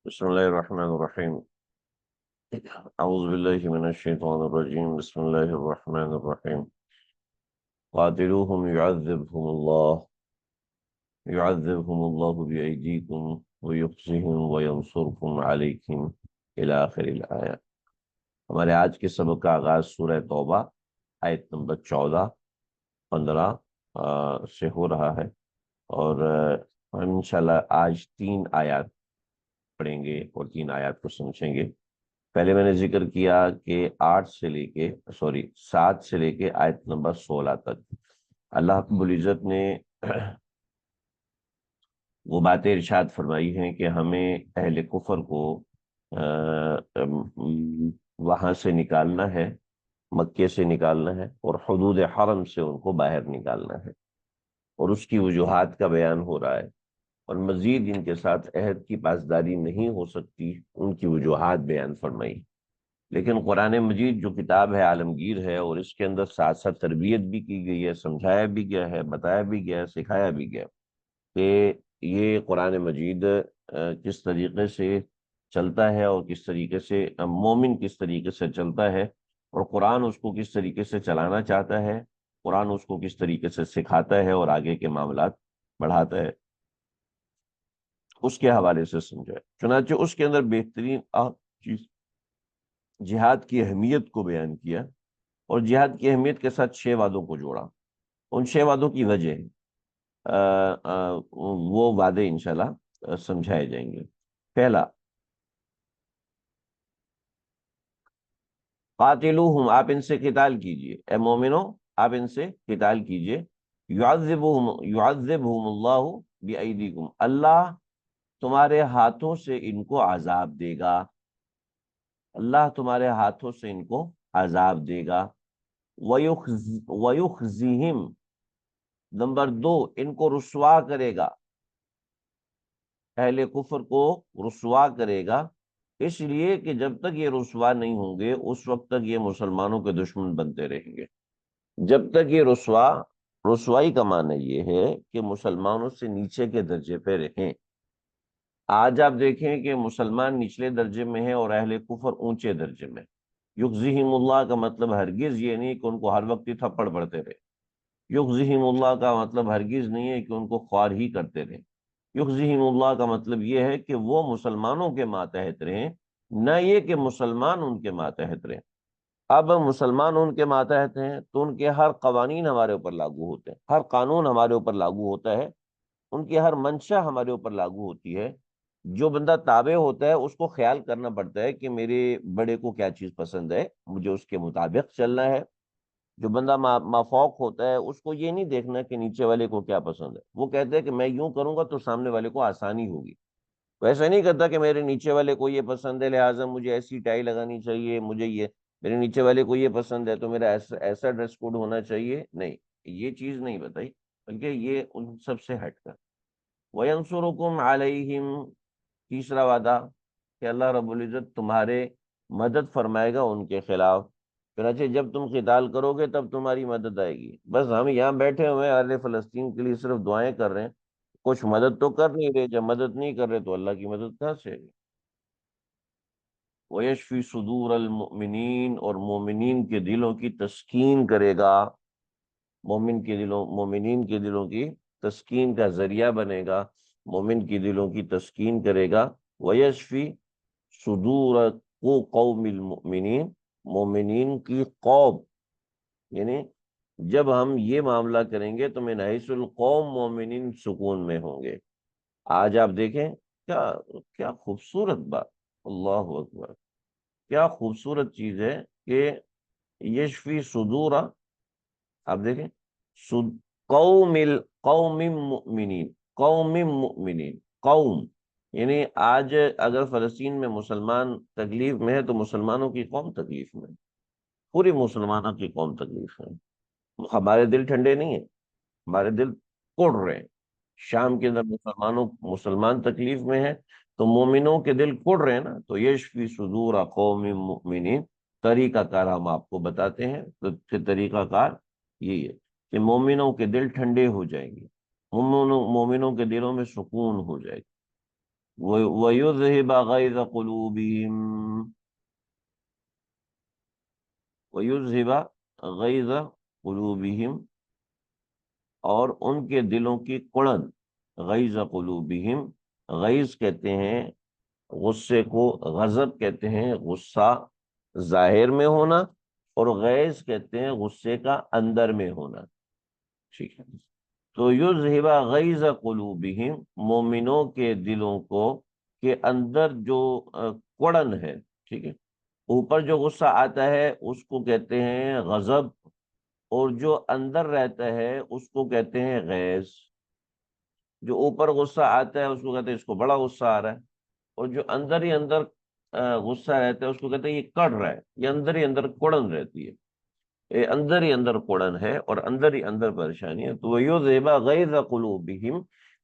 بسم الله الرحمن الرحيم. أعوذ بالله من الشيطان الرجيم. بسم الله الرحمن الرحيم. قاتلوهم يعذبهم الله بأيديكم ويخزهم وينصركم عليكم إلى آخر الآية. ہمارے آج کے سبق کا آغاز سورہ توبہ آیت نمبر 14-15 سے ہو رہا ہے، اور ہم انشاءاللہ آج 3 آیات پڑھیں گے اور 3 آیات کو سمجھیں گے۔ پہلے میں نے ذکر کیا کہ 7 سے لے کے آیت نمبر 16 تک اللہ رب العزت نے وہ باتیں ارشاد فرمائی ہیں کہ ہمیں اہل کفر کو وہاں سے نکالنا ہے، مکے سے نکالنا ہے، اور حدود حرم سے ان کو باہر نکالنا ہے، اور اس کی وجوہات کا بیان ہو رہا ہے، اور مزید ان کے ساتھ عہد کی پاسداری نہیں ہو سکتی، ان کی وجوہات بیان فرمائی۔ لیکن قرآن مجید جو کتاب ہے عالمگیر ہے، اور اس کے اندر ساتھ ساتھ تربیت بھی کی گئی ہے، سمجھایا بھی گیا ہے، بتایا بھی گیا ہے، سکھایا بھی گیا کہ یہ قرآن مجید کس طریقے سے چلتا ہے، اور کس طریقے سے مومن کس طریقے سے چلتا ہے، اور قرآن اس کو کس طریقے سے چلانا چاہتا ہے، قرآن اس کو کس طریقے سے سکھاتا ہے اور آگے کے معاملات بڑھاتا ہے، اس کے حوالے سے سمجھا ہے۔ چنانچہ اس کے اندر بہترین چیز جہاد کی اہمیت کو بیان کیا، اور جہاد کی اہمیت کے ساتھ 6 وعدوں کو جوڑا۔ ان 6 وعدوں کی وجہ وہ وعدے انشاءاللہ سمجھائے جائیں گے۔ پہلا، قاتلوہم، آپ ان سے قتال کیجئے، اے مومنو آپ ان سے قتال کیجئے، یعذبہم اللہ بِأَیْدِیکُم، اللہ تمہارے ہاتھوں سے ان کو عذاب دے گا، اللہ تمہارے ہاتھوں سے ان کو عذاب دے گا۔ وَيُخْزِهِمْ، نمبر 2، ان کو رسوا کرے گا، اہل کفر کو رسوا کرے گا، اس لیے کہ جب تک یہ رسوا نہیں ہوں گے اس وقت تک یہ مسلمانوں کے دشمن بنتے رہیں گے۔ جب تک یہ رسوائی کا معنی یہ ہے کہ مسلمانوں سے نیچے کے درجے پہ رہیں۔ آج آپ دیکھیں کہ مسلمان نچلے درجے میں ہیں اور اہل کفر اونچے درجے میں۔ یخزیہم اللہ کا مطلب ہرگز یہ نہیں کہ ان کو ہر وقت ہی تھپڑ پڑتے رہے، یخزیہم اللہ کا مطلب ہرگز نہیں ہے کہ ان کو خوار ہی کرتے رہیں، یخزیہم اللہ کا مطلب یہ ہے کہ وہ مسلمانوں کے ماتحت رہیں، نہ یہ کہ مسلمان ان کے ماتحت رہیں۔ اب مسلمان ان کے ماتحت ہیں تو ان کے ہر قوانین ہمارے اوپر لاگو ہوتے ہیں، ہر قانون ہمارے اوپر لاگو ہوتا ہے، ان کی ہر منشا ہمارے اوپر لاگو ہوتی ہے۔ جو بندہ تابع ہوتا ہے اس کو خیال کرنا پڑتا ہے کہ میرے بڑے کو کیا چیز پسند ہے، مجھے اس کے مطابق چلنا ہے۔ جو بندہ مافوق ہوتا ہے اس کو یہ نہیں دیکھنا کہ نیچے والے کو کیا پسند ہے، وہ کہتے ہیں کہ میں یوں کروں گا تو سامنے والے کو آسانی ہوگی۔ وہ ایسا نہیں کرتا کہ میرے نیچے والے کو یہ پسند ہے لہٰذا مجھے ایسی ٹائی لگانی چاہیے، مجھے یہ میرے نیچے والے کو یہ پسند ہے تو میرا ایسا ڈریس کوڈ ہونا چاہیے، نہیں، یہ چیز نہیں بتائی، بلکہ یہ ان سب سے ہٹ کر۔ وَيَنْصُرُكُمْ عَلَيْهِمْ، تیسرا وعدہ کہ اللہ رب العزت تمہارے مدد فرمائے گا ان کے خلاف۔ چنانچہ جب تم قتال کرو گے تب تمہاری مدد آئے گی۔ بس ہم یہاں بیٹھے ہوئے ہیں اہل فلسطین کے لیے صرف دعائیں کر رہے ہیں، کچھ مدد تو کر نہیں رہے، جب مدد نہیں کر رہے تو اللہ کی مدد کہاں سے آئے گی؟ وَيَشْفِي صُدُورَ الْمُؤْمِنِينَ، اور مومنین کے دلوں کی تسکین کرے گا، مومنین کے دلوں کی تسکین کا ذریعہ بنے گا، مومن کی دلوں کی تسکین کرے گا۔ وَيَشْفِي صُدُورَ قَوْمِ الْمُؤْمِنِينَ، مومنین کی قوم، یعنی جب ہم یہ معاملہ کریں گے تو من حیث القوم مومنین سکون میں ہوں گے۔ آج آپ دیکھیں کیا خوبصورت بات، اللہ اکبر، کیا خوبصورت چیز ہے کہ یشفی صدور، آپ دیکھیں قوم مؤمنین، قوم مؤمنین، قوم، یعنی آج اگر فلسطین میں مسلمان تکلیف میں ہے تو مسلمانوں کی قوم تکلیف میں ہے، پوری مسلمانوں کی قوم تکلیف میں ہے۔ ہمارے دل ٹھنڈے نہیں ہیں، ہمارے دل کوڑ رہے ہیں۔ شام کے اندر مسلمان تکلیف میں ہے تو مومنوں کے دل کوڑ رہے ہیں نا، تو یشفی صدور قوم مؤمنین، طریقہ کار ہم آپ کو بتاتے ہیں، تو پھر طریقہ کار یہی ہے کہ مومنوں کے دل ٹھنڈے ہو جائیں گے، مومنوں کے دلوں میں سکون ہو جائے گا۔ وَيُذْهِبَ غَيْظَ قُلُوبِهِمْ، وَيُذْهِبَ غَيْظَ قُلُوبِهِمْ، اور ان کے دلوں کی کڑن، غیظ قلوبہم، غیظ کہتے ہیں غصے کو، غضب کہتے ہیں غصہ ظاہر میں ہونا، اور غیظ کہتے ہیں غصے کا اندر میں ہونا، ٹھیک ہے۔ تو یذہب غیظ قلوبہم، مومنوں کے دلوں کو کے اندر جو کڑن ہے، ٹھیک ہے، اوپر جو غصہ آتا ہے اس کو کہتے ہیں غضب، اور جو اندر رہتا ہے اس کو کہتے ہیں غیظ۔ جو اوپر غصہ آتا ہے اس کو کہتے ہیں اس کو بڑا غصہ آ رہا ہے، اور جو اندر ہی اندر غصہ رہتا ہے اس کو کہتے ہیں یہ کڑ رہا ہے، یہ اندر ہی اندر کوڑن رہتی ہے، یہ اندر ہی اندر کوڑن ہے اور اندر ہی اندر پریشانی ہے۔ تو وَيُذْهِبَ غَيْظَ قُلُوبِهِمْ،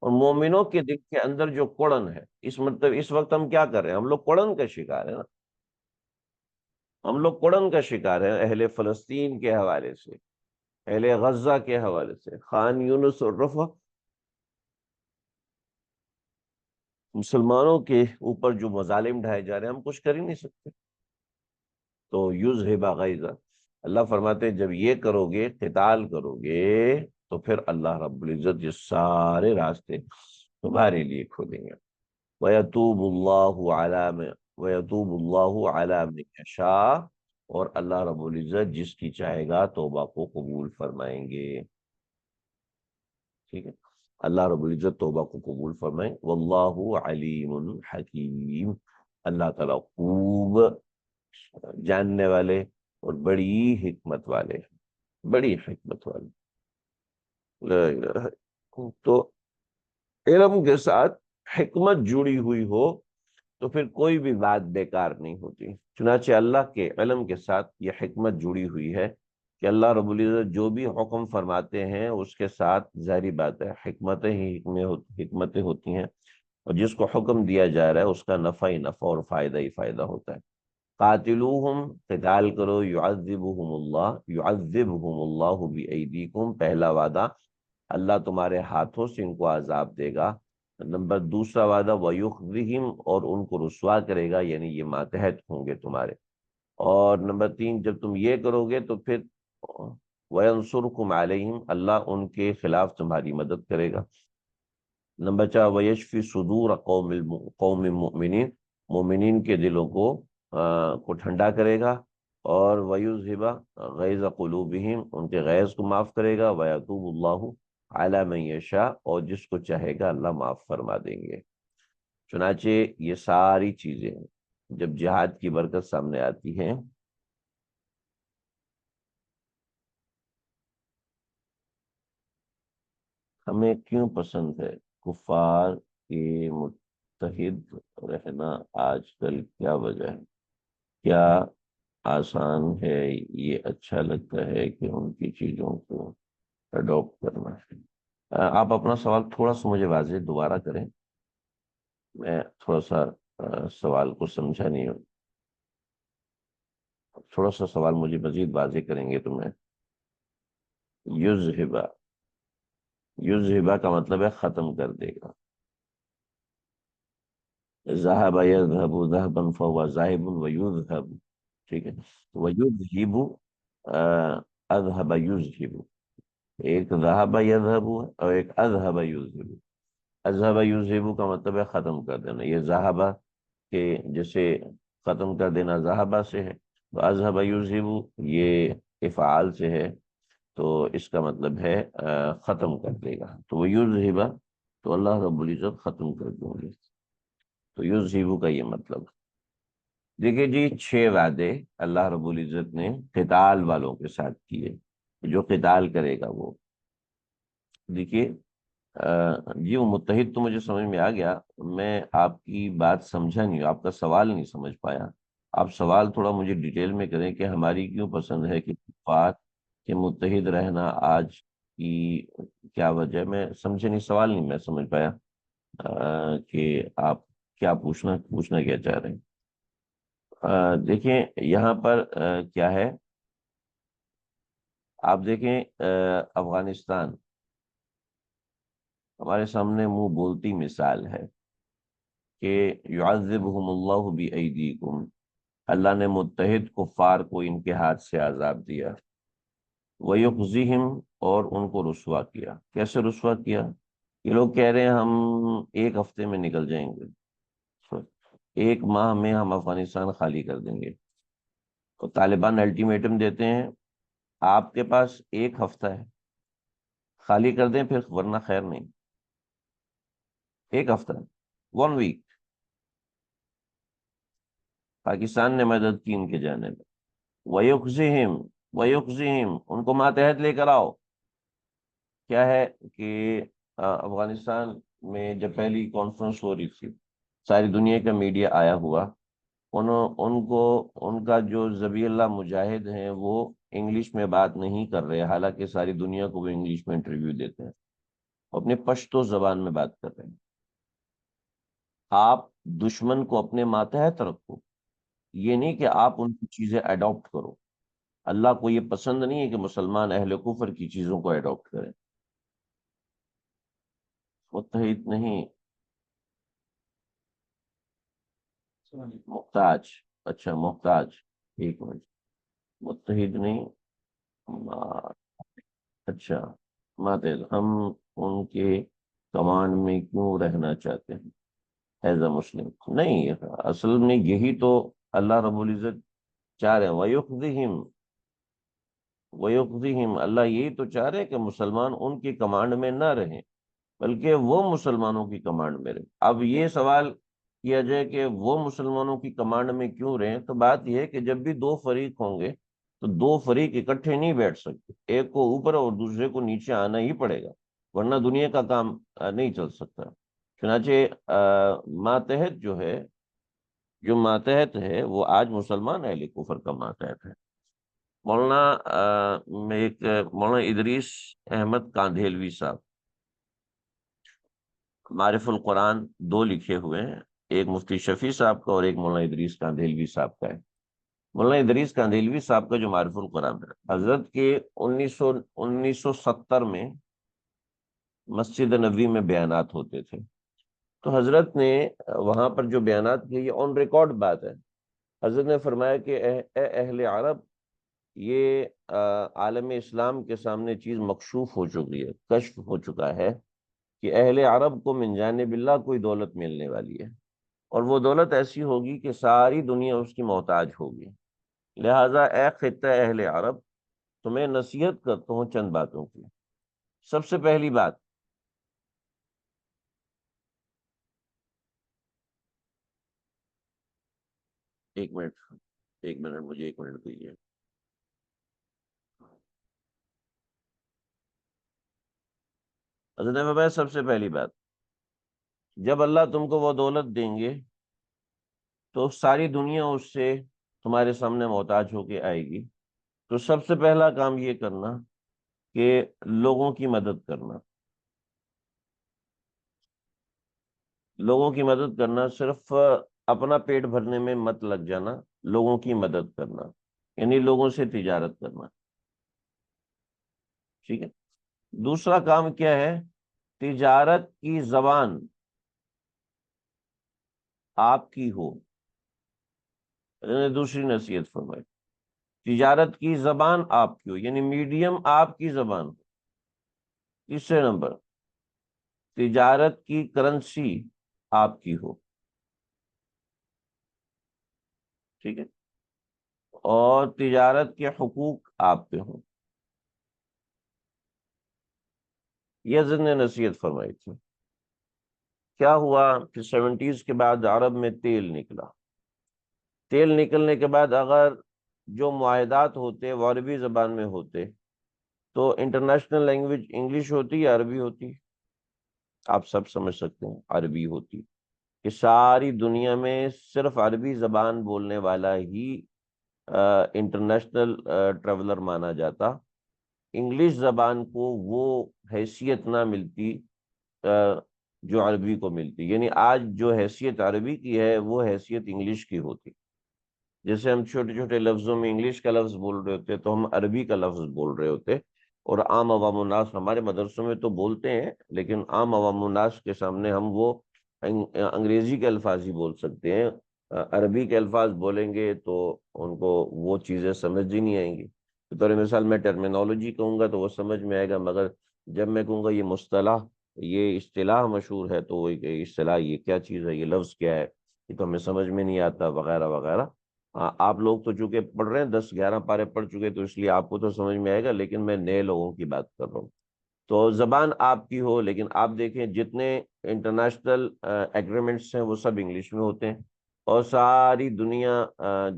اور مومنوں کے دل کے اندر جو کوڑن ہے، اس مطلب اس وقت ہم کیا کر رہے ہیں؟ ہم لوگ کوڑن کا شکار ہیں نا، ہم لوگ کوڑن کا شکار ہیں، اہل فلسطین کے حوالے سے، اہل غزہ کے حوالے سے، خان یونس اور رفح، مسلمانوں کے اوپر جو مظالم ڈھائے جا رہے ہیں، ہم کچھ کر ہی نہیں سکتے۔ تو یذہب غیظ، اللہ فرماتے ہیں جب یہ کرو گے، قتال کرو گے، تو پھر اللہ رب العزت یہ سارے راستے تمہارے لیے کھولیں گے۔ وَيَتُوبُ اللَّهُ عَلَىٰ مَن وَيَتُوبُ اللَّهُ عَلَىٰ مَن يَشَاءُ، اور اللہ رب العزت جس کی چاہے گا توبہ کو قبول فرمائیں گے، ٹھیک ہے، اللہ رب العزت توبہ کو قبول فرمائیں۔ واللہ علیم حکیم، اللہ تعالیٰ خوب جاننے والے اور بڑی حکمت والے ہیں، بڑی حکمت والے، لا الہ الا اللہ۔ تو علم کے ساتھ حکمت جڑی ہوئی ہو تو پھر کوئی بھی بات بیکار نہیں ہوتی۔ چنانچہ اللہ کے علم کے ساتھ یہ حکمت جڑی ہوئی ہے کہ اللہ رب العزت جو بھی حکم فرماتے ہیں اس کے ساتھ ظاہری بات ہے حکمتیں ہوتی ہیں، اور جس کو حکم دیا جا رہا ہے اس کا نفع ہی نفع اور فائدہ ہی فائدہ ہوتا ہے۔ قاتلوہم، قتال کرو، یعذبہم اللہ بایدیکم، پہلا وعدہ اللہ تمہارے ہاتھوں سے ان کو عذاب دے گا۔ نمبر دوسرا وعدہ وَيُخْزِهِمْ، اور ان کو رسوا کرے گا، یعنی یہ ماتحت ہوں گے تمہارے۔ اور نمبر تین، جب تم یہ کرو گے تو پھر وَيَنْصُرْكُمْ عَلَيْهِمْ، اللہ ان کے خلاف تمہاری مدد کرے گا۔ نمبر چار وَيَشْفِ صُدُورَ قوم مؤمنین، مومنین کے دلوں کو ٹھنڈا کرے گا، اور وَيُذْهِبَ غَيْظَ قُلُوبِهِمْ، ان کے غیظ کو معاف کرے گا، وَيَتُوبُ اللَّهُ عَلَىٰ مَن يَشَاءُ، اور جس کو چاہے گا اللہ معاف فرما دیں گے۔ چنانچہ یہ ساری چیزیں جب جہاد کی برکت سامنے آتی ہیں، ہمیں کیوں پسند ہے کفار کے متحد رہنا؟ آج کل کیا وجہ ہے؟ کیا آسان ہے، یہ اچھا لگتا ہے کہ ان کی چیزوں کو اڈاپٹ کرنا ہے؟ آپ اپنا سوال تھوڑا سا مجھے واضح دوبارہ کریں، میں تھوڑا سا سوال کو سمجھا نہیں ہوں، تھوڑا سا سوال مجھے مزید واضح کریں گے تو میں۔ یذہبا، یذہبا کا مطلب ہے ختم کر دے گا، ذہب یذہب ذہبا فہو ذاہب ویذہب، ٹھیک ہے، ویذہب، اذہب یذہب، ایک ذہب یذہب اور ایک اذہب یذہب۔ اذہب یذہب کا مطلب ہے ختم کر دینا، یہ ذہبہ کہ جسے ختم کر دینا ذہبہ سے ہے، تو اذہب یذہب یہ افعال سے ہے، تو اس کا مطلب ہے ختم کر دے گا، تو وہ یذہب، تو اللہ رب العزت ختم کر دیں گے، تو یذہب کا یہ مطلب۔ دیکھیے جی، 6 وعدے اللہ رب العزت نے قتال والوں کے ساتھ کیے، جو قتال کرے گا وہ، دیکھیے جی وہ متحد تو مجھے سمجھ میں آ گیا، میں آپ کی بات سمجھا نہیں، آپ کا سوال نہیں سمجھ پایا۔ آپ سوال تھوڑا مجھے ڈیٹیل میں کریں کہ ہماری کیوں پسند ہے کہ کفار کے متحد رہنا آج کی کیا وجہ ہے؟ میں سمجھے نہیں، سوال نہیں میں سمجھ پایا کہ آپ کیا پوچھنا کیا چاہ رہے ہیں۔ دیکھیں یہاں پر کیا ہے، آپ دیکھیں افغانستان ہمارے سامنے منہ بولتی مثال ہے، کہ یعذبہم اللہ بایدیکم، اللہ نے متحد کفار کو ان کے ہاتھ سے عذاب دیا، وَيُخْزِهِمْ، اور ان کو رسوا کیا۔ کیسے رسوا کیا؟ یہ لوگ کہہ رہے ہیں ہم ایک ہفتے میں نکل جائیں گے، ایک ماہ میں ہم افغانستان خالی کر دیں گے، تو طالبان الٹیمیٹم دیتے ہیں آپ کے پاس ایک ہفتہ ہے، خالی کر دیں پھر ورنہ خیر نہیں۔ ایک ہفتہ، 1 ویک، پاکستان نے مدد کی ان کے جانے میں۔ وَيُخْزِهِمْ وَيُخْزِهِمْ، ان کو ماتحت لے کر آؤ۔ کیا ہے کہ افغانستان میں جب پہلی کانفرنس ہو رہی تھی، ساری دنیا کا میڈیا آیا ہوا، ان کو ان کا جو ذبیح اللہ مجاہد ہیں وہ انگلش میں بات نہیں کر رہے، حالانکہ ساری دنیا کو وہ انگلش میں انٹرویو دیتے ہیں، اپنے پشتو زبان میں بات کر رہے ہیں۔ آپ دشمن کو اپنے ماتحت رکھو، یہ نہیں کہ آپ ان کی چیزیں اڈاپٹ کرو۔ اللہ کو یہ پسند نہیں ہے کہ مسلمان اہل کفر کی چیزوں کو اڈاپٹ کریں، متحد نہیں، محتاج۔ اچھا محتاج، ایک منٹ، متحد نہیں، ما- اچھا ماتحد، ہم ان کے کمانڈ میں کیوں رہنا چاہتے ہیں ایز اے مسلم؟ نہیں، اصل میں یہی تو اللہ رب العزت چاہ رہے ہیں، وَيُخْزِهِمْ وَيُخْزِهِمْ، اللہ یہی تو چاہ رہے ہیں کہ مسلمان ان کی کمانڈ میں نہ رہیں، بلکہ وہ مسلمانوں کی کمانڈ میں رہیں۔ اب یہ سوال کیا جائے کہ وہ مسلمانوں کی کمانڈ میں کیوں رہیں، تو بات یہ ہے کہ جب بھی دو فریق ہوں گے تو دو فریق اکٹھے نہیں بیٹھ سکتے، ایک کو اوپر اور دوسرے کو نیچے آنا ہی پڑے گا، ورنہ دنیا کا کام نہیں چل سکتا۔ چنانچہ ماتحت جو ماتحت ہے وہ آج مسلمان اہل کفر کا ماتحت ہے۔ مولانا مولانا ادریس احمد کاندھیلوی صاحب، معرف القرآن دو لکھے ہوئے ہیں، ایک مفتی شفیع صاحب کا اور ایک مولانا ادریس کاندھیلوی صاحب کا ہے۔ مولانا ادریس کاندھیلوی صاحب کا جو معرف القرآن ہے، حضرت کے 1970 میں مسجد نبوی میں بیانات ہوتے تھے، تو حضرت نے وہاں پر جو بیانات کیے، یہ آن ریکارڈ بات ہے، حضرت نے فرمایا کہ اے اہل عرب، یہ عالم اسلام کے سامنے چیز مکشوف ہو چکی ہے، کشف ہو چکا ہے کہ اہل عرب کو من جانب اللہ کوئی دولت ملنے والی ہے، اور وہ دولت ایسی ہوگی کہ ساری دنیا اس کی محتاج ہوگی۔ لہٰذا اے خطہ اہل عرب، تمہیں نصیحت کرتا ہوں چند باتوں کی۔ سب سے پہلی بات، ایک منٹ، ایک منٹ، مجھے ایک منٹ دیجیے۔ حضرت نے فرمایا سب سے پہلی بات، جب اللہ تم کو وہ دولت دیں گے تو ساری دنیا اس سے تمہارے سامنے محتاج ہو کے آئے گی، تو سب سے پہلا کام یہ کرنا کہ لوگوں کی مدد کرنا۔ لوگوں کی مدد کرنا، صرف اپنا پیٹ بھرنے میں مت لگ جانا، لوگوں کی مدد کرنا، یعنی لوگوں سے تجارت کرنا، ٹھیک ہے۔ دوسرا کام کیا ہے؟ تجارت کی زبان آپ کی ہو، دوسری نصیحت فرمائی، تجارت کی زبان آپ کی ہو، یعنی میڈیم آپ کی زبان ہو۔ تیسرے نمبر، تجارت کی کرنسی آپ کی ہو، ٹھیک ہے، اور تجارت کے حقوق آپ پہ ہوں۔ یہ حضرت نے نصیحت فرمائی تھی۔ کیا ہوا کہ 70s کے بعد عرب میں تیل نکلا، تیل نکلنے کے بعد اگر جو معاہدات ہوتے وہ عربی زبان میں ہوتے تو انٹرنیشنل لینگویج انگلش ہوتی یا عربی ہوتی؟ آپ سب سمجھ سکتے ہیں عربی ہوتی، کہ ساری دنیا میں صرف عربی زبان بولنے والا ہی انٹرنیشنل ٹریولر مانا جاتا، انگلش زبان کو وہ حیثیت نہ ملتی جو عربی کو ملتی، یعنی آج جو حیثیت عربی کی ہے وہ حیثیت انگلش کی ہوتی۔ جیسے ہم چھوٹے چھوٹے لفظوں میں انگلش کا لفظ بول رہے ہوتے تو ہم عربی کا لفظ بول رہے ہوتے، اور عام عوام الناس ہمارے مدرسوں میں تو بولتے ہیں، لیکن عام عوام الناس کے سامنے ہم وہ انگریزی کے الفاظ ہی بول سکتے ہیں، عربی کے الفاظ بولیں گے تو ان کو وہ چیزیں سمجھ ہی نہیں آئیں گی. بطور مثال میں ٹرمینالوجی کہوں گا تو وہ سمجھ میں آئے گا، مگر جب میں کہوں گا یہ مصطلح، یہ اصطلاح مشہور ہے، تو وہ اصطلاح یہ کیا چیز ہے، یہ لفظ کیا ہے، یہ تو ہمیں سمجھ میں نہیں آتا وغیرہ وغیرہ. آپ لوگ تو چونکہ پڑھ رہے ہیں 10-11 پارے پڑھ چکے، تو اس لیے آپ کو تو سمجھ میں آئے گا، لیکن میں نئے لوگوں کی بات کر رہا ہوں. تو زبان آپ کی ہو، لیکن آپ دیکھیں جتنے انٹرنیشنل ایگریمنٹس ہیں وہ سب انگلش میں ہوتے ہیں، اور ساری دنیا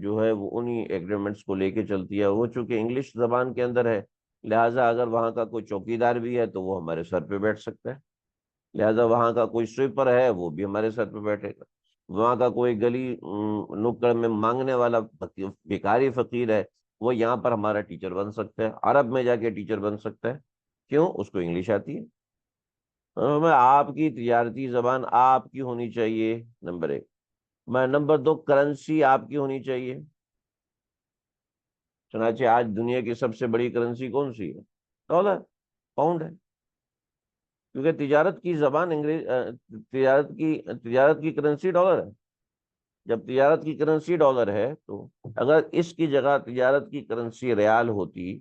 جو ہے وہ انہی ایگریمنٹس کو لے کے چلتی ہے. وہ چونکہ انگلش زبان کے اندر ہے، لہٰذا اگر وہاں کا کوئی چوکیدار بھی ہے تو وہ ہمارے سر پہ بیٹھ سکتا ہے، لہٰذا وہاں کا کوئی سویپر ہے وہ بھی ہمارے سر پہ بیٹھے گا، وہاں کا کوئی گلی نکڑ میں مانگنے والا بھکاری فقیر ہے، وہ یہاں پر ہمارا ٹیچر بن سکتا ہے، عرب میں جا کے ٹیچر بن سکتا ہے. کیوں؟ اس کو انگلش آتی ہے. میں آپ کی تجارتی زبان آپ کی ہونی چاہیے، نمبر 1. میں نمبر 2، کرنسی آپ کی ہونی چاہیے. چنانچہ آج دنیا کی سب سے بڑی کرنسی کون سی ہے؟ ڈالر، پاؤنڈ ہے. کیونکہ تجارت کی زبان تجارت کی کرنسی ڈالر ہے. جب تجارت کی کرنسی ڈالر ہے تو اگر اس کی جگہ تجارت کی کرنسی ریال ہوتی،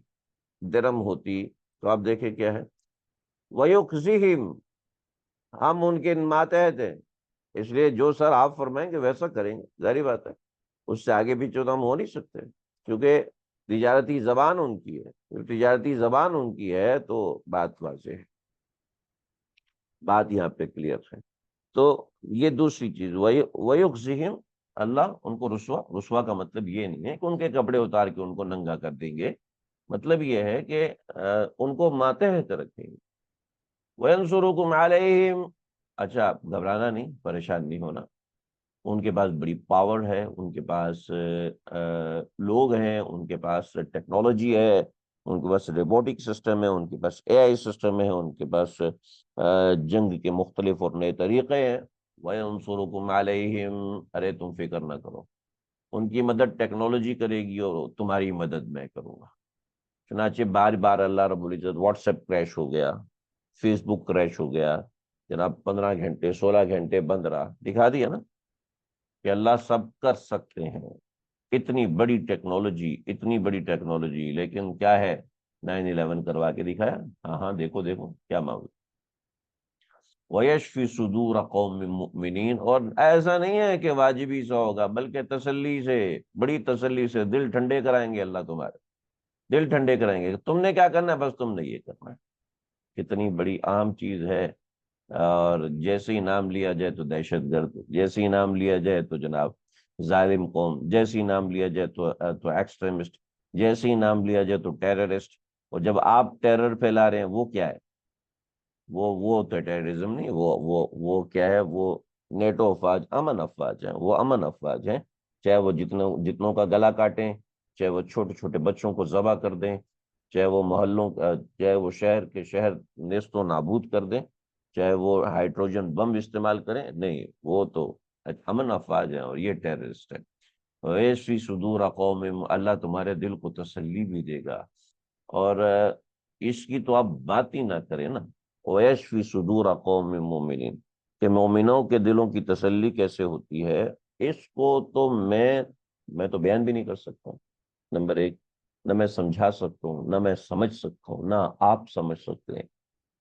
درم ہوتی، تو آپ دیکھیں کیا ہے، وَيُخْزِهِمْ، ہم ان کے ماتحت ہیں، اس لیے جو سر آپ فرمائیں گے ویسا کریں گے، ظاہری بات ہے. اس سے آگے پیچھے تو ہم ہو نہیں سکتے، کیونکہ تجارتی زبان ان کی ہے. جب تجارتی زبان ان کی ہے تو بات واضح ہے، بات یہاں پہ کلیئر ہے. تو یہ دوسری چیز، وَيُخْزِهِمْ، اللہ ان کو رسوا کا مطلب یہ نہیں ہے کہ ان کے کپڑے اتار کے ان کو ننگا کر دیں گے، مطلب یہ ہے کہ ان کو ماتحت رکھیں گے. وَيَنْصُرُكُمْ عَلَيْهِمْ، اچھا گھبرانا نہیں، پریشان نہیں ہونا. ان کے پاس بڑی پاور ہے، ان کے پاس لوگ ہیں، ان کے پاس ٹیکنالوجی ہے، ان کے پاس روبوٹک سسٹم ہے، ان کے پاس اے آئی سسٹم ہے، ان کے پاس جنگ کے مختلف اور نئے طریقے ہیں. وَيَنْصُرُكُمْ عَلَيْهِمْ، ارے تم فکر نہ کرو، ان کی مدد ٹیکنالوجی کرے گی اور تمہاری مدد میں کروں گا. چنانچہ بار بار اللہ رب العزت، واٹس ایپ کریش ہو گیا، فیس بک کریش ہو گیا، جناب 15 گھنٹے 16 گھنٹے بند رہا، دکھا دیا نا کہ اللہ سب کر سکتے ہیں. اتنی بڑی ٹیکنالوجی، اتنی بڑی ٹیکنالوجی، لیکن کیا ہے، 9/11 کروا کے دکھایا. ہاں ہاں، دیکھو دیکھو کیا معاملہ. وَيَشْفِ صُدُورَ قَوْمٍ مُؤْمِنِينَ، اور ایسا نہیں ہے کہ واجبی سا ہوگا، بلکہ تسلی سے، بڑی تسلی سے دل ٹھنڈے کرائیں گے اللہ تمہارے، دل ٹھنڈے کرائیں گے. تم نے کیا کرنا ہے، بس تم نے یہ کرنا ہے. کتنی بڑی عام چیز ہے. اور جیسے ہی نام لیا جائے تو دہشت گرد، جیسے ہی نام لیا جائے تو جناب ظالم قوم، جیسے ہی نام لیا جائے تو ایکسٹریمسٹ، جیسے ہی نام لیا جائے تو ٹیررسٹ. اور جب آپ ٹیرر پھیلا رہے ہیں وہ کیا ہے، وہ تو ٹیررزم نہیں، وہ کیا ہے، وہ نیٹو افواج، امن افواج ہیں، وہ امن افواج ہیں. چاہے وہ جتنوں کا گلا کاٹیں، چاہے وہ چھوٹے چھوٹے بچوں کو ذبح کر دیں، چاہے وہ محلوں چاہے وہ شہر کے شہر نیست و نابود کر دیں، چاہے وہ ہائیڈروجن بم استعمال کریں، نہیں، وہ تو امن افواج ہیں اور یہ ٹیررسٹ ہے. ایسی صدور قوم، اللہ تمہارے دل کو تسلی بھی دے گا. اور اس کی تو آپ بات ہی نہ کریں نا، وَيَشْفِ صُدُورَ قَوْمٍ مُؤْمِنِينَ، کہ مومنوں کے دلوں کی تسلی کیسے ہوتی ہے، اس کو تو میں تو بیان بھی نہیں کر سکتا ہوں. نمبر 1، نہ میں سمجھا سکتا ہوں، نہ میں سمجھ سکتا ہوں، نہ آپ سمجھ سکتے ہیں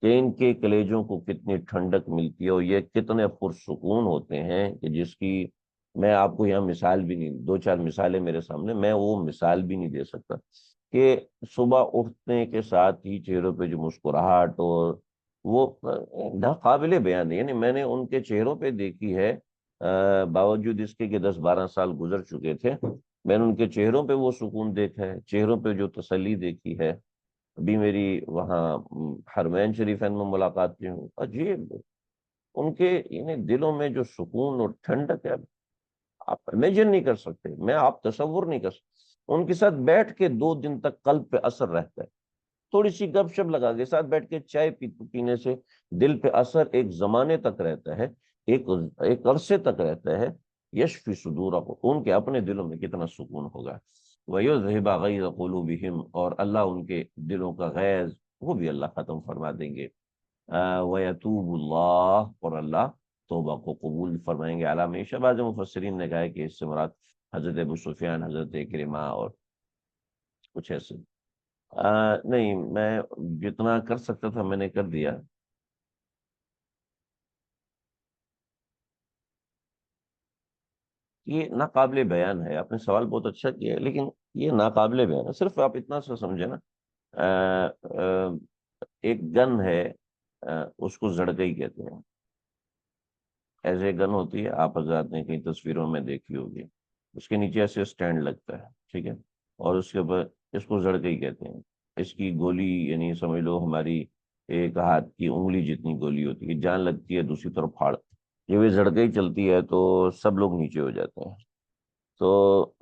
کہ ان کے کلیجوں کو کتنی ٹھنڈک ملتی ہے، اور یہ کتنے پرسکون ہوتے ہیں کہ جس کی میں آپ کو یہاں مثال بھی نہیں، 2-4 مثالیں میرے سامنے، میں وہ مثال بھی نہیں دے سکتا کہ صبح اٹھنے کے ساتھ ہی چہروں پہ جو مسکراہٹ، اور وہ ناقابل بیان ہے. یعنی میں نے ان کے چہروں پہ دیکھی ہے، باوجود اس کے کہ 10-12 سال گزر چکے تھے، میں نے ان کے چہروں پہ وہ سکون دیکھا ہے، چہروں پہ جو تسلی دیکھی ہے. ابھی میری وہاں حرمین شریفین میں ملاقات کی ہوں، عجیب ان کے یعنی دلوں میں جو سکون اور ٹھنڈک ہے، آپ امیجن نہیں کر سکتے، میں آپ تصور نہیں کر سکتے. ان کے ساتھ بیٹھ کے 2 دن تک قلب پہ اثر رہتا ہے، تھوڑی سی گپ شپ لگا کے ساتھ بیٹھ کے چائے پینے سے دل پہ اثر ایک زمانے تک رہتا ہے، ایک عرصے تک رہتا ہے. یشفی صدورہ کو، ان کے اپنے دلوں میں کتنا سکون ہوگا. وَيُذْهِبَ غَيْظَ قُلُوبِهِمْ، اور اللہ ان کے دلوں کا غیظ وہ بھی اللہ ختم فرما دیں گے. وَيَتُوبُ اللَّهُ، اور اللہ توبہ کو قبول فرمائیں گے۔ علامہ شہباز مفسرین نے کہا ہے کہ اس سے مراد حضرت ابو سفیان، حضرت اکرمہ اور کچھ ایسے۔ نہیں، میں جتنا کر سکتا تھا میں نے کر دیا۔ یہ ناقابل بیان ہے، آپ نے سوال بہت اچھا کیا ہے، لیکن یہ ناقابل بیان ہے۔ صرف آپ اتنا سا سمجھے نا، ایک گن ہے، اس کو زڑکئی کہتے ہیں۔ ایسے گن ہوتی ہے، آپ حضرات نے کئی تصویروں میں دیکھی ہوگی، اس کے نیچے ایسے اسٹینڈ لگتا ہے، ٹھیک ہے، اور اس کے اوپر اس کو زڑکئی کہتے ہیں۔ اس کی گولی یعنی سمجھ لو ہماری ایک ہاتھ کی انگلی جتنی گولی ہوتی ہے، جان لگتی ہے دوسری طرف پھاڑ، جب یہ زڑکئی چلتی ہے تو سب لوگ نیچے ہو جاتے ہیں۔ تو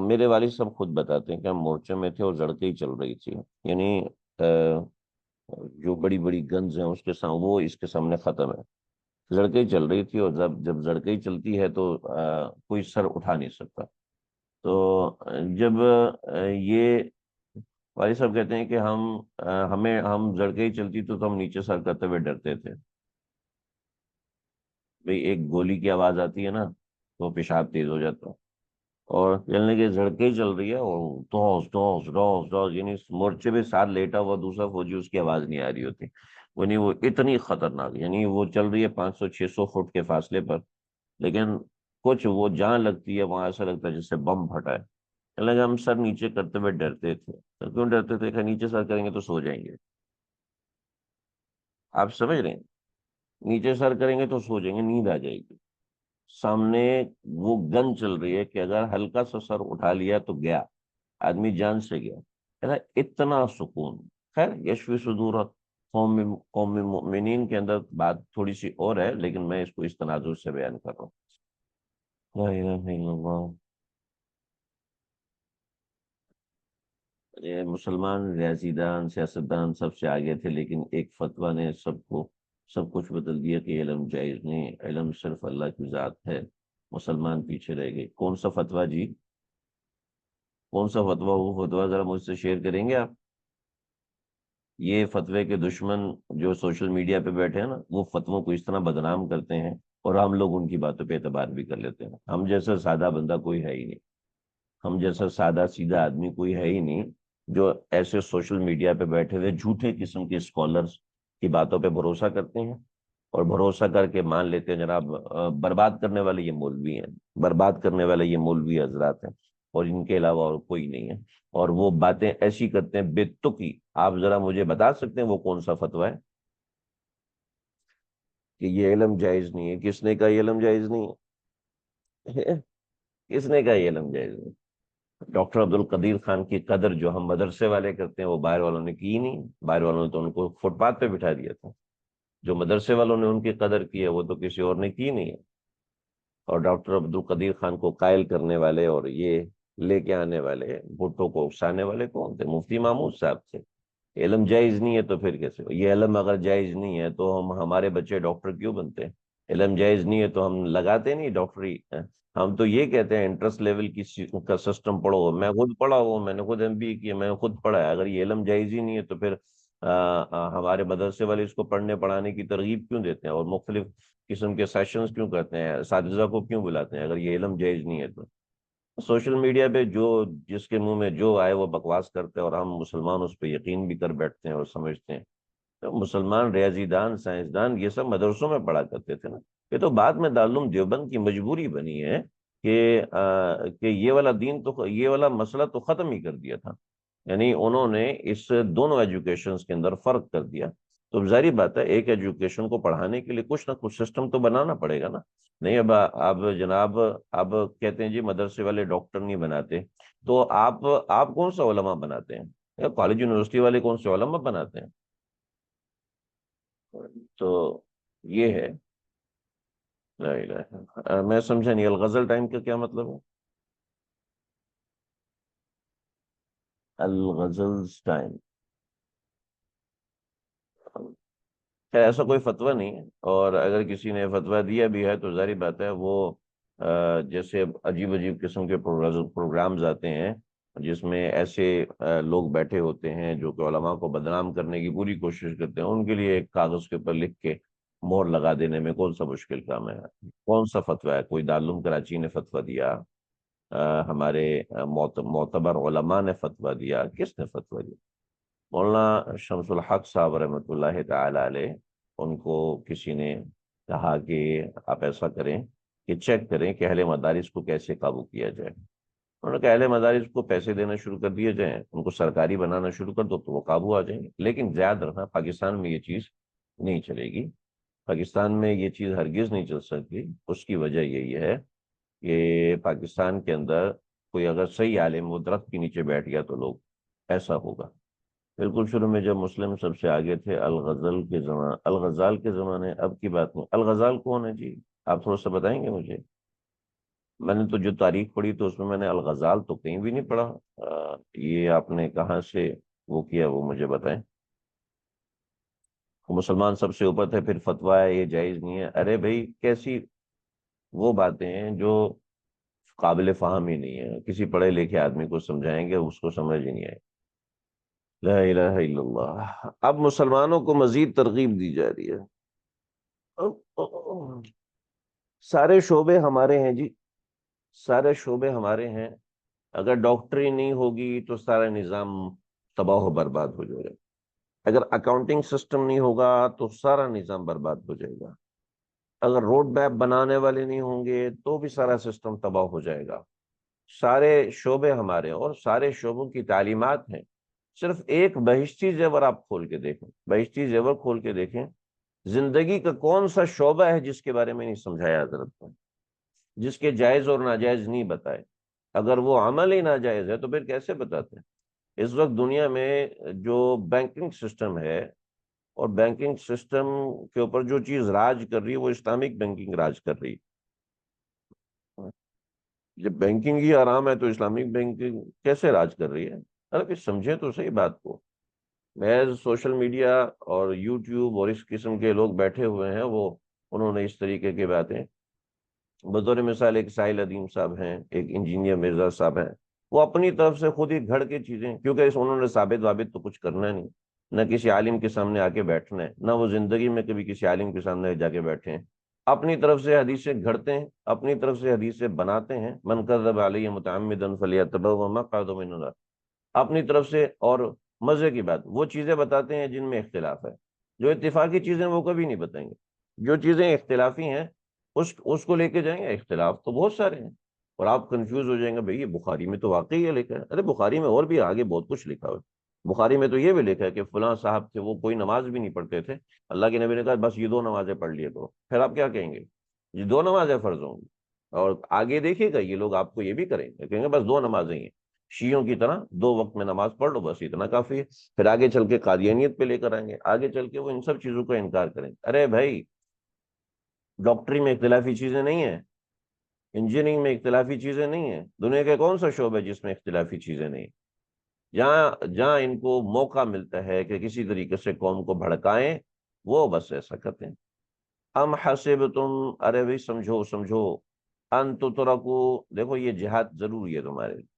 میرے والد صاحب خود بتاتے ہیں کہ ہم مورچے میں تھے اور زڑکئی چل رہی تھی، یعنی جو بڑی بڑی گنز ہیں اس کے سامنے، وہ اس کے سامنے ختم ہے۔ زڑکئی چل رہی تھی، اور جب زڑکئی چلتی ہے تو کوئی سر اٹھا نہیں سکتا۔ تو جب یہ والد صاحب کہتے ہیں کہ ہم زڑکئی چلتی تو ہم نیچے سر کرتے ہوئے ڈرتے تھے، بھئی ایک گولی کی آواز آتی ہے نا تو پیشاب تیز ہو جاتا ہے، اور چلنے کی زڑکیں چل رہی ہے، اور ڈوس ڈوس ڈوس ڈوس، یعنی مورچے پہ ساتھ لیٹا ہوا دوسرا فوجی، اس کی آواز نہیں آ رہی ہوتی، وہ اتنی خطرناک، یعنی وہ چل رہی ہے 500 600 فٹ کے فاصلے پر، لیکن کچھ وہ جان لگتی ہے وہاں، ایسا لگتا ہے جس سے بم پھٹا ہے۔ لگا ہم سر نیچے کرتے ہوئے ڈرتے تھے، تو کیوں ڈرتے تھے کہ نیچے سر کریں گے تو سو جائیں گے، آپ سمجھ رہے ہیں؟ نیچے سر کریں گے تو سو جائیں گے، نیند آ جائے گی، سامنے وہ گن چل رہی ہے کہ اگر ہلکا سا سر اٹھا لیا تو گیا آدمی، جان سے گیا، اتنا سکون۔ خیر، یشفی صدور قوم مؤمنین کے اندر بات تھوڑی سی اور ہے، لیکن میں اس کو اس تناظر سے بیان کر رہا ہوں۔ لا الہ الا اللہ۔ یہ مسلمان ریاضیدان، سیاستدان سب سے آگے تھے، لیکن ایک فتویٰ نے سب کچھ بدل دیا کہ علم جائز نہیں، علم صرف اللہ کی ذات ہے۔ مسلمان پیچھے رہ گئے۔ کون سا فتویٰ جی؟ کون سا فتویٰ؟ وہ فتویٰ ذرا مجھ سے شیئر کریں گے آپ؟ یہ فتوے کے دشمن جو سوشل میڈیا پہ بیٹھے ہیں نا، وہ فتووں کو اس طرح بدنام کرتے ہیں، اور ہم لوگ ان کی باتوں پہ اعتبار بھی کر لیتے ہیں۔ ہم جیسا سادہ بندہ کوئی ہے ہی نہیں، ہم جیسا سادہ سیدھا آدمی کوئی ہے ہی نہیں جو ایسے سوشل میڈیا پہ بیٹھے ہوئے جھوٹے قسم کے اسکالرس کی باتوں پہ بھروسہ کرتے ہیں، اور بھروسہ کر کے مان لیتے ہیں جناب برباد کرنے والے یہ مولوی ہیں، برباد کرنے والے یہ مولوی حضرات ہیں، اور ان کے علاوہ اور کوئی نہیں ہے، اور وہ باتیں ایسی کرتے ہیں بے تکی۔ آپ ذرا مجھے بتا سکتے ہیں وہ کون سا فتویٰ ہے کہ یہ علم جائز نہیں ہے؟ کس نے کہا یہ علم جائز نہیں ہے؟ کس نے کہا یہ علم جائز نہیں؟ ڈاکٹر عبد القدیر خان کی قدر جو ہم مدرسے والے کرتے ہیں وہ باہر والوں نے کی نہیں، باہر والوں نے تو ان کو فٹ پاتھ پہ بٹھا دیا تھا، جو مدرسے والوں نے ان کی قدر کی ہے وہ تو کسی اور نے کی نہیں ہے۔ اور ڈاکٹر عبد القدیر خان کو قائل کرنے والے اور یہ لے کے آنے والے، بھٹو کو اکسانے والے کون تھے؟ مفتی محمود صاحب تھے۔ علم جائز نہیں ہے تو پھر کیسے؟ یہ علم اگر جائز نہیں ہے تو ہمارے بچے ڈاکٹر کیوں بنتے ہیں؟ علم جائز نہیں ہے تو ہم لگاتے نہیں ڈاکٹری۔ ہم تو یہ کہتے ہیں انٹرسٹ لیول کی کا سسٹم پڑھو، میں خود پڑھا ہوں، میں نے خود ایم بی اے کیا، میں نے خود پڑھا ہے۔ اگر یہ علم جائز ہی نہیں ہے تو پھر ہمارے مدرسے والے اس کو پڑھنے پڑھانے کی ترغیب کیوں دیتے ہیں، اور مختلف قسم کے سیشنز کیوں کرتے ہیں، اساتذہ کو کیوں بلاتے ہیں اگر یہ علم جائز نہیں ہے تو؟ سوشل میڈیا پہ جس کے منہ میں جو آئے وہ بکواس کرتے ہیں، اور ہم مسلمان اس پہ یقین بھی کر بیٹھتے ہیں اور سمجھتے ہیں۔ تو مسلمان ریاضی دان، سائنسدان یہ سب مدرسوں میں پڑھا کرتے تھے نا، یہ تو بعد میں دارالعلوم دیوبند کی مجبوری بنی ہے کہ یہ والا دین تو، یہ والا مسئلہ تو ختم ہی کر دیا تھا، یعنی انہوں نے اس دونوں ایجوکیشنز کے اندر فرق کر دیا۔ تو ظاہری بات ہے ایک ایجوکیشن کو پڑھانے کے لیے کچھ نہ کچھ سسٹم تو بنانا پڑے گا نا۔ نہیں، اب جناب اب کہتے ہیں جی مدرسے والے ڈاکٹر نہیں بناتے، تو آپ کون سا علماء بناتے ہیں؟ کالج یونیورسٹی والے کون سے علماء بناتے ہیں؟ تو یہ ہے۔ لا الہ میں سمجھا نہیں، الغزل ٹائم کا کیا مطلب ہے؟ الغزل ٹائم، خیر ایسا کوئی فتویٰ نہیں ہے، اور اگر کسی نے فتویٰ دیا بھی ہے تو ظاہری بات ہے وہ جیسے عجیب عجیب قسم کے پروگرامز آتے ہیں جس میں ایسے لوگ بیٹھے ہوتے ہیں جو کہ علماء کو بدنام کرنے کی پوری کوشش کرتے ہیں، ان کے لیے ایک کاغذ کے اوپر لکھ کے مہر لگا دینے میں کون سا مشکل کام ہے؟ کون سا فتویٰ ہے؟ کوئی دارالعلوم کراچی نے فتویٰ دیا؟ ہمارے معتبر علماء نے فتویٰ دیا؟ کس نے فتویٰ دیا؟ مولانا شمس الحق صاحب رحمۃ اللہ تعالی علیہ، ان کو کسی نے کہا کہ آپ ایسا کریں کہ چیک کریں کہ اہل مدارس کو کیسے قابو کیا جائے۔ انہوں نے کہا اہل مدارس کو پیسے دینا شروع کر دیے جائیں، ان کو سرکاری بنانا شروع کر دو تو وہ قابو آ جائیں گے۔ لیکن یاد رکھنا پاکستان میں یہ چیز نہیں چلے گی، پاکستان میں یہ چیز ہرگز نہیں چل سکتی۔ اس کی وجہ یہی ہے کہ پاکستان کے اندر کوئی اگر صحیح عالم وہ درخت کے نیچے بیٹھ گیا تو لوگ ایسا ہوگا۔ بالکل شروع میں جب مسلم سب سے آگے تھے الغزال کے زمانے، اب کی بات نہیں۔ الغزال کون ہے جی؟ آپ تھوڑا سا بتائیں گے مجھے؟ میں نے تو جو تاریخ پڑھی تو اس میں نے الغزال تو کہیں بھی نہیں پڑھا۔ یہ آپ نے کہاں سے وہ کیا وہ مجھے بتائیں۔ مسلمان سب سے اوپر تھے پھر فتویٰ ہے یہ جائز نہیں ہے؟ ارے بھائی کیسی وہ باتیں ہیں جو قابل فہم ہی نہیں ہے، کسی پڑھے لکھے آدمی کو سمجھائیں گے اس کو سمجھ ہی نہیں آئے۔ لا الہ الا اللہ۔ اب مسلمانوں کو مزید ترغیب دی جا رہی ہے۔ سارے شعبے ہمارے ہیں جی، سارے شعبے ہمارے ہیں۔ اگر ڈاکٹری نہیں ہوگی تو سارا نظام تباہ و برباد ہو جائے گا۔ اگر اکاؤنٹنگ سسٹم نہیں ہوگا تو سارا نظام برباد ہو جائے گا۔ اگر روڈ میپ بنانے والے نہیں ہوں گے تو بھی سارا سسٹم تباہ ہو جائے گا۔ سارے شعبے ہمارے اور سارے شعبوں کی تعلیمات ہیں۔ صرف ایک بہشتی زیور آپ کھول کے دیکھیں، بہشتی زیور کھول کے دیکھیں، زندگی کا کون سا شعبہ ہے جس کے بارے میں نہیں سمجھایا حضرت نے، جس کے جائز اور ناجائز نہیں بتائے؟ اگر وہ عمل ہی ناجائز ہے تو پھر کیسے بتاتے ہیں؟ اس وقت دنیا میں جو بینکنگ سسٹم ہے اور بینکنگ سسٹم کے اوپر جو چیز راج کر رہی ہے وہ اسلامک بینکنگ راج کر رہی ہے۔ جب بینکنگ ہی آرام ہے تو اسلامک بینکنگ کیسے راج کر رہی ہے؟ ارے پھر سمجھیں تو صحیح بات کو۔ محض سوشل میڈیا اور یوٹیوب اور اس قسم کے لوگ بیٹھے ہوئے ہیں، وہ انہوں نے اس طریقے کی باتیں، بطور مثال ایک ساحل ادیم صاحب ہیں، ایک انجینئر مرزا صاحب ہیں، وہ اپنی طرف سے خود ہی گھڑ کے چیزیں، کیونکہ انہوں نے ثابت وابت تو کچھ کرنا نہیں، نہ کسی عالم کے سامنے آ کے بیٹھنا ہے، نہ وہ زندگی میں کبھی کسی عالم کے سامنے جا کے بیٹھے ہیں۔ اپنی طرف سے حدیثیں گھڑتے ہیں، اپنی طرف سے حدیثیں بناتے ہیں۔ من کذب علی متعمدا فلیتبوأ مقعدہ من النار، اپنی طرف سے۔ اور مزے کی بات وہ چیزیں بتاتے ہیں جن میں اختلاف ہے، جو اتفاقی چیزیں وہ کبھی نہیں بتائیں گے۔ جو چیزیں اختلافی ہیں اس کو لے کے جائیں گے، اختلاف تو بہت سارے ہیں، اور آپ کنفیوز ہو جائیں گے، بھئی یہ بخاری میں تو واقعی یہ لکھا ہے۔ ارے بخاری میں اور بھی آگے بہت کچھ لکھا ہوا ہے۔ بخاری میں تو یہ بھی لکھا ہے کہ فلاں صاحب تھے وہ کوئی نماز بھی نہیں پڑھتے تھے، اللہ کے نبی نے کہا بس یہ دو نمازیں پڑھ لیے کرو، پھر آپ کیا کہیں گے؟ یہ دو نمازیں فرض ہوں گی، اور آگے دیکھیے گا یہ لوگ آپ کو یہ بھی کریں گے، کہیں گے بس دو نمازیں ہی ہیں، شیعوں کی طرح دو وقت میں نماز پڑھ لو بس اتنا کافی ہے۔ پھر آگے چل کے قادیانیت پہ لے کر آئیں گے، آگے چل کے وہ ان سب چیزوں کا انکار کریں گے۔ ارے بھائی ڈاکٹری میں اختلافی چیزیں نہیں ہیں، انجینئرنگ میں اختلافی چیزیں نہیں ہیں، دنیا کے کون سا شعبہ ہے جس میں اختلافی چیزیں نہیں ہیں؟ جہاں جہاں ان کو موقع ملتا ہے کہ کسی طریقے سے قوم کو بھڑکائیں وہ بس ایسا کرتے ہیں۔ ام حسبتم، ارے بھائی سمجھو سمجھو، ان تترکو، دیکھو یہ جہاد ضروری ہے تمہارے لیے،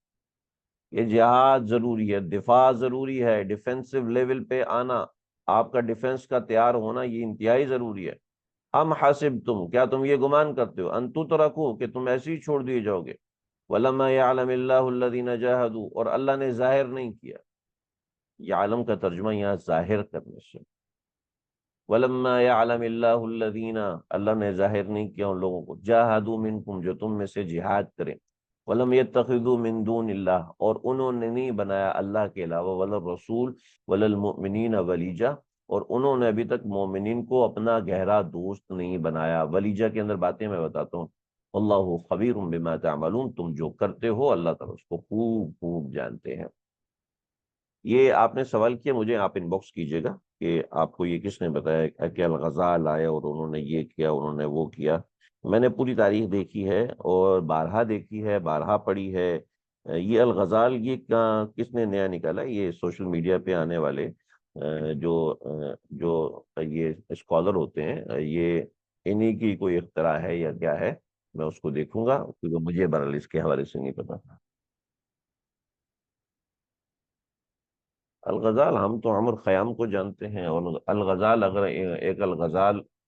یہ جہاد ضروری ہے، دفاع ضروری ہے، ڈیفینسو لیول پہ آنا، آپ کا ڈیفینس کا تیار ہونا یہ انتہائی ضروری ہے۔ ام حسبتم، کیا تم یہ گمان کرتے ہو، ان تترکو کہ تم ایسے ہی چھوڑ دیے جاؤ گے؟ وَلَمَّا يَعْلَمِ اللَّهُ الَّذِينَ جَاهَدُوا، اور اللہ نے ظاہر نہیں کیا، یہ عالم کا ترجمہ یہاں ظاہر کرنے سے، وَلَمَّا يَعْلَمِ اللَّهُ الَّذِينَ، اللہ نے ظاہر نہیں کیا ان لوگوں کو، جَاهَدُوا مِنْكُمْ، جو تم میں سے جہاد کریں، وَلَمْ يَتَّخِذُوا مِن دُونِ اللَّهِ، اور انہوں نے نہیں بنایا اللہ کے علاوہ، وَلَا الرَّسُولِ وَلَا الْمُؤْمِنِينَ وَلِيجَةً، اور انہوں نے ابھی تک مومنین کو اپنا گہرا دوست نہیں بنایا۔ ولیجہ کے اندر باتیں میں بتاتا ہوں، اللہ خبیر بما تعملون، تم جو کرتے ہو اللہ تعالیٰ اس کو خوب خوب جانتے ہیں۔ یہ آپ نے سوال کیا، مجھے آپ ان باکس کیجئے گا کہ آپ کو یہ کس نے بتایا کہ الغزال آئے اور انہوں نے یہ کیا انہوں نے وہ کیا۔ میں نے پوری تاریخ دیکھی ہے اور بارہا دیکھی ہے، بارہا پڑھی ہے۔ یہ الغزال یہ کس نے نیا نکالا؟ یہ سوشل میڈیا پہ آنے والے جو یہ اسکالر ہوتے ہیں، یہ انہی کی کوئی اختراع ہے یا کیا ہے؟ میں اس کو دیکھوں گا کیونکہ مجھے بہرحال اس کے حوالے سے نہیں پتا۔ الغزال ہم تو عمر خیام کو جانتے ہیں، اور الغزال اگر ایک الغزال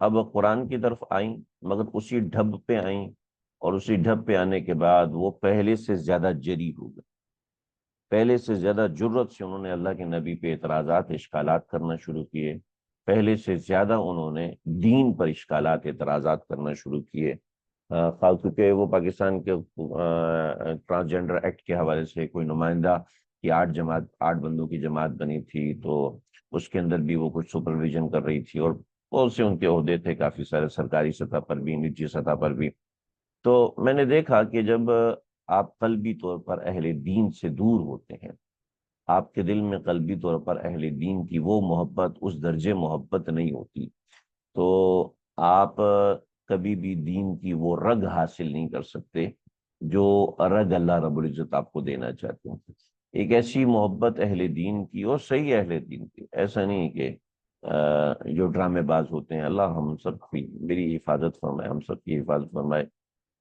اب قرآن کی طرف آئیں، مگر اسی ڈھب پہ آئیں، اور اسی ڈھب پہ آنے کے بعد وہ پہلے سے زیادہ جری ہو گئے، پہلے سے زیادہ جرت سے انہوں نے اللہ کے نبی پہ اعتراضات اشکالات کرنا شروع کیے، پہلے سے زیادہ انہوں نے دین پر اشکالات اعتراضات کرنا شروع کیے۔ خاص طور پہ وہ پاکستان کے ٹرانسجینڈر ایکٹ کے حوالے سے کوئی نمائندہ کی 8 بندوں کی جماعت بنی تھی، تو اس کے اندر بھی وہ کچھ سپرویژن کر رہی تھی، اور بہت سے ان کے عہدے تھے کافی سارے، سرکاری سطح پر بھی نجی سطح پر بھی۔ تو میں نے دیکھا کہ جب آپ قلبی طور پر اہل دین سے دور ہوتے ہیں، آپ کے دل میں قلبی طور پر اہل دین کی وہ محبت اس درجے محبت نہیں ہوتی، تو آپ کبھی بھی دین کی وہ رگ حاصل نہیں کر سکتے جو رگ اللہ رب العزت آپ کو دینا چاہتے ہیں۔ ایک ایسی محبت اہل دین کی، اور صحیح اہل دین کی، ایسا نہیں کہ جو ڈرامے باز ہوتے ہیں، اللہ ہم سب کی میری حفاظت فرمائے، ہم سب کی حفاظت فرمائے۔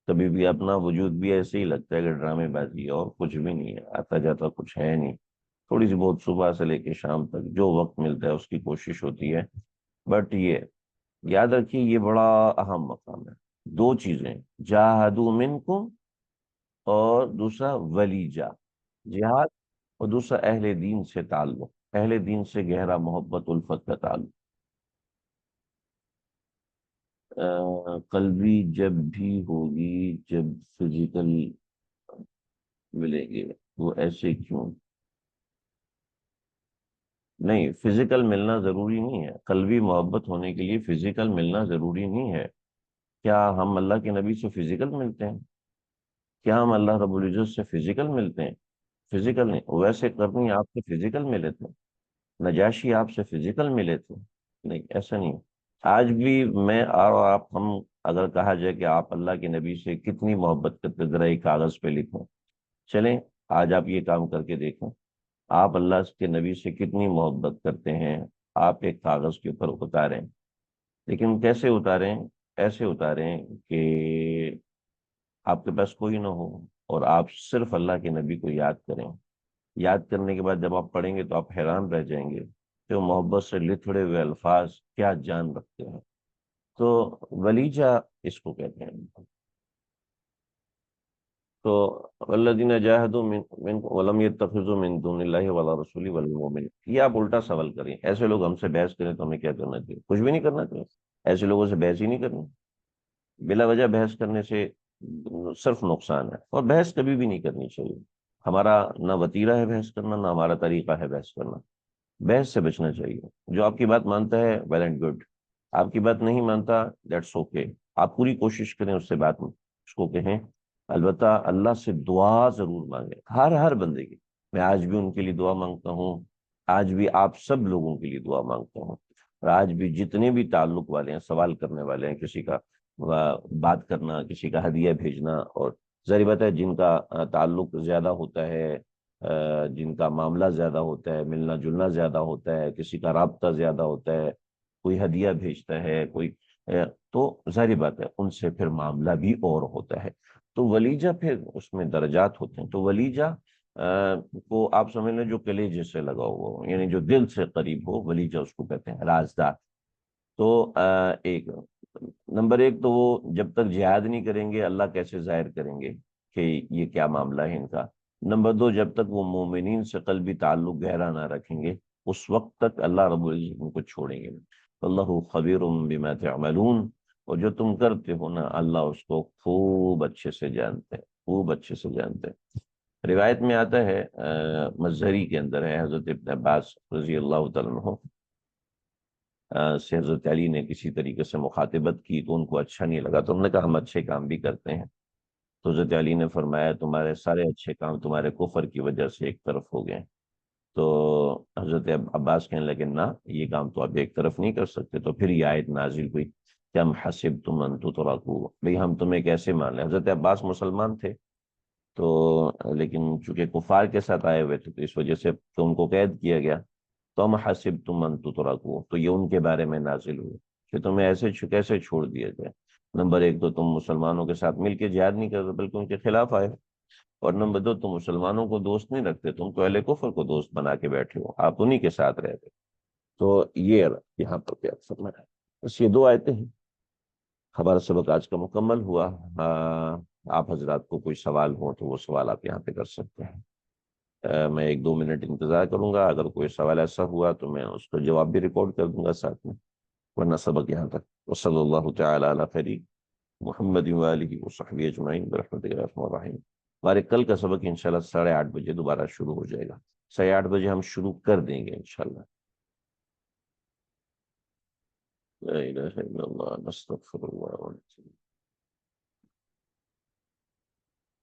کبھی بھی اپنا وجود بھی ایسے ہی لگتا ہے کہ ڈرامے بازی ہے، اور کچھ بھی نہیں ہے، آتا جاتا کچھ ہے نہیں، تھوڑی سی بہت صبح سے لے کے شام تک جو وقت ملتا ہے اس کی کوشش ہوتی ہے۔ بٹ یہ یاد رکھیے، یہ بڑا اہم مقام ہے۔ دو چیزیں، جاہدوا منکم، اور دوسرا ولیجا، جہاد، اور دوسرا اہل دین سے تعلق، اہل دین سے گہرا محبت الفت کا تعلق۔ قلبی جب بھی ہوگی جب فزیکل ملیں گے، وہ ایسے کیوں؟ نہیں، فزیکل ملنا ضروری نہیں ہے، قلبی محبت ہونے کے لیے فزیکل ملنا ضروری نہیں ہے۔ کیا ہم اللہ کے نبی سے فزیکل ملتے ہیں؟ کیا ہم اللہ رب العزت سے فزیکل ملتے ہیں؟ فزیکل نہیں۔ ویسے کرنی آپ سے فزیکل ملے تھے، نجاشی آپ سے فزیکل ملے تھے؟ نہیں، ایسا نہیں۔ آج بھی میں اور آپ، ہم اگر کہا جائے کہ آپ اللہ کے نبی سے کتنی محبت کرتے، ذرا ایک کاغذ پہ لکھیں، چلیں آج آپ یہ کام کر کے دیکھیں، آپ اللہ کے نبی سے کتنی محبت کرتے ہیں، آپ ایک کاغذ کے اوپر اتاریں۔ لیکن کیسے اتاریں؟ ایسے اتاریں کہ آپ کے پاس کوئی نہ ہو، اور آپ صرف اللہ کے نبی کو یاد کریں۔ یاد کرنے کے بعد جب آپ پڑھیں گے تو آپ حیران رہ جائیں گے کہ وہ محبت سے لتھڑے ہوئے الفاظ کیا جان رکھتے ہیں۔ تو ولیجہ اس کو کہتے ہیں۔ تو والذین جاہدوا منکم ولم یتخذوا من دون اللہ ولا رسول ولا المؤمنین، یہ آپ الٹا سوال کریں، ایسے لوگ ہم سے بحث کریں تو ہمیں کیا کرنا چاہیے؟ کچھ بھی نہیں کرنا چاہیے، ایسے لوگوں سے بحث ہی نہیں کرنی، بلا وجہ بحث کرنے سے صرف نقصان ہے، اور بحث کبھی بھی نہیں کرنی چاہیے۔ ہمارا نہ وتیرہ ہے بحث کرنا، نہ ہمارا طریقہ ہے بحث کرنا، بحث سے بچنا چاہیے۔ جو آپ کی بات مانتا ہے ویل اینڈ گڈ، آپ کی بات نہیں مانتا دیٹس اوکے، آپ پوری کوشش کریں اس سے بات میں اس کو کہیں۔ البتہ اللہ سے دعا ضرور مانگیں، ہر بندے کی۔ میں آج بھی ان کے لیے دعا مانگتا ہوں، آج بھی آپ سب لوگوں کے لیے دعا مانگتا ہوں، اور آج بھی جتنے بھی تعلق والے ہیں، سوال کرنے والے ہیں، کسی کا بات کرنا، کسی کا ہدیہ بھیجنا، اور ظاہر بات ہے جن کا تعلق زیادہ ہوتا ہے، جن کا معاملہ زیادہ ہوتا ہے، ملنا جلنا زیادہ ہوتا ہے، کسی کا رابطہ زیادہ ہوتا ہے، کوئی ہدیہ بھیجتا ہے، کوئی تو ظاہر بات ہے ان سے پھر معاملہ بھی اور ہوتا ہے۔ تو ولیجہ پھر اس میں درجات ہوتے ہیں۔ تو ولیجہ کو آپ سمجھ لیں جو کلیجے سے لگا ہوا ہو، یعنی جو دل سے قریب ہو، ولیجہ اس کو کہتے ہیں، رازدار۔ تو ایک نمبر ایک تو وہ جب تک جہاد نہیں کریں گے اللہ کیسے ظاہر کریں گے کہ یہ کیا معاملہ ہے ان کا؟ نمبر دو، جب تک وہ مومنین سے قلبی تعلق گہرا نہ رکھیں گے اس وقت تک اللہ رب العزت ان کو چھوڑیں گے۔ اللہ خبیر بما تعملون، اور جو تم کرتے ہو نا اللہ اس کو خوب اچھے سے جانتے ہیں، خوب اچھے سے جانتے ہیں۔ روایت میں آتا ہے، مظہری کے اندر ہے، حضرت ابن عباس رضی اللہ تعالیٰ عنہ سے حضرت علی نے کسی طریقے سے مخاطبت کی تو ان کو اچھا نہیں لگا، تو انہوں نے کہا ہم اچھے کام بھی کرتے ہیں۔ تو حضرت علی نے فرمایا تمہارے سارے اچھے کام تمہارے کفر کی وجہ سے ایک طرف ہو گئے۔ تو حضرت عباس کہنے لگے نہ، یہ کام تو آپ ایک طرف نہیں کر سکتے۔ تو پھر یہ آیت نازل ہوئی کہ ہم حسبتم ان تترکوا، بھئی ہم تمہیں کیسے مان لیں؟ حضرت عباس مسلمان تھے، تو لیکن چونکہ کفار کے ساتھ آئے ہوئے تھے تو اس وجہ سے تو ان کو قید کیا گیا۔ تو ہم حسبتم ان تترکوا، تو یہ ان کے بارے میں نازل ہوئی کہ تمہیں ایسے کیسے چھوڑ دیا جائے؟ نمبر ایک تو تم مسلمانوں کے ساتھ مل کے جہاد نہیں کرتے بلکہ ان کے خلاف آئے، اور نمبر دو تم مسلمانوں کو دوست نہیں رکھتے، تم تو اہل کفر کو دوست بنا کے بیٹھے ہو، آپ انہی کے ساتھ رہتے۔ تو یہ یہاں پر کیا فرمایا ہے۔ بس یہ 2 آیتیں ہیں. ہمارا سبق آج کا مکمل ہوا. آپ حضرات کو کوئی سوال ہو تو وہ سوال آپ یہاں پہ کر سکتے ہیں. میں 1-2 منٹ انتظار کروں گا. اگر کوئی سوال ایسا ہوا تو میں اس کو جواب بھی ریکارڈ کر دوں گا ساتھ میں، ورنہ سبق یہاں تک. وصلی اللہ تعالی علی خیر محمد وآلہ وصحبہ اجمعین برحمتک یا ارحم الراحمین. ہمارے کل کا سبق انشاءاللہ 8:30 بجے دوبارہ شروع ہو جائے گا. 8:30 بجے ہم شروع کر دیں گے انشاءاللہ. لا الہ الا اللہ نستغفر اللہ ونتوب